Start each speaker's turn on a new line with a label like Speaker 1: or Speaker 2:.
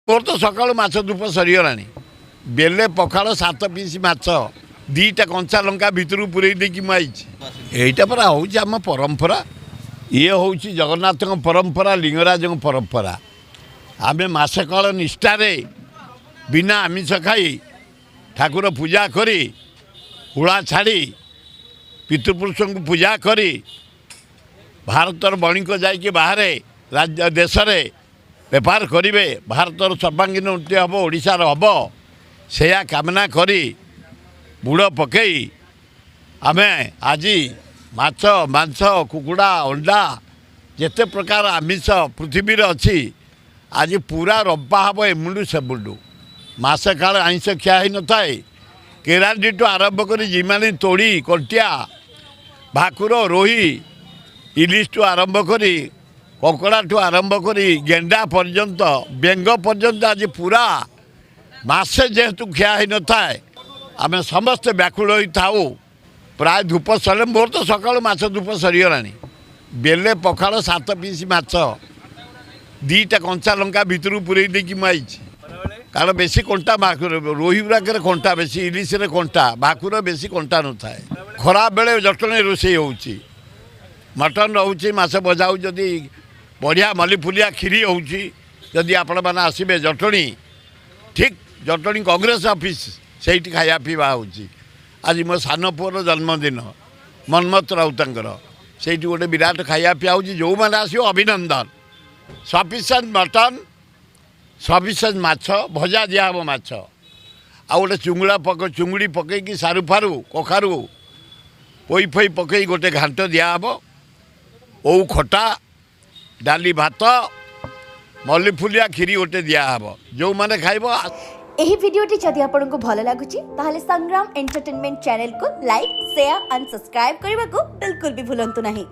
Speaker 1: मोर तो सकाल माछ धूप सरीगला बेले पखाड़ 7 पीस माछ 2टा कंचा लंका भितर पूरे देखी मुझे परा हूँ आम परंपरा ये हूँ जगन्नाथ परंपरा लिंगराज परंपरा आम मसे काल निष्ठार बिना आमिष खाई ठाकुर पूजा करी हुड़ा छाड़ी पितृपुरुष को पूजा करी भारतर बणिक जाइए बाहर राज्य देश में बेपार करेंगे भारतर सर्वांगीन उन्नति हम ओडार हम से कामना करी बुड़ पकई आम आज माछ मांस कुकुड़ा अंडा जिते प्रकार आमिष पृथ्वी अच्छी आज पूरा रंपा हम एमुंडू सेमुंडू मसे काल आइंष खिया ही न थाए केरांडी टू आरंभ कर जिमानी तोड़ी कंटिया भाकुर रोही इलिश टू आरंभ करी ककड़ा ठू आरंभ करी गेंडा पर्यंत बेंग पर्यंत आज पूरा मसे जेहेतु खिया ही न थाए आम समस्ते व्याकुल होई थाऊ प्राय धूप सर मोर तो सकाल माछ धूप सरीगला बेले पखाड़ 7 पीस माछ 2टा कंचा लंका भितर पूरे देखी मुझे कारण बेसी कंटा भाकुर रोही गुड़ाक कंटा बेसी इलिश कंटा भाकुर बेसी कंटा न थाए खरा बेले जटणी रोषे हो मटन रोचे मस भजा जदि बढ़िया मल्लीफुलिया खीरी होदी आपण मैंने आसबे जटणी ठीक जटणी कांग्रेस ऑफिस से खाया पीवा हो आज मो सान पुअर जन्मदिन मनमत राउतर से गोटे विराट खाया पीवा हो जो मैंने आसो अभिनंदन सफिसीयंट मटन सफिसीयंट माछ भजा दिहब माछ आ गोटे चुंगुड़ी पकईकि सारू फारू कखारू पोई फोई पकई गोटे घांट दिहब ओ खटा डाली भात मल्लीफुलिया खीरी गोटे दिहब जो मैंने खाइब।
Speaker 2: एही वीडियोटी जदि आपको भल लगुची ताहले संग्राम एंटरटेनमेंट चैनल को लाइक शेयर एंड सब्सक्राइब करने को बिल्कुल भी भूलंतु नहीं।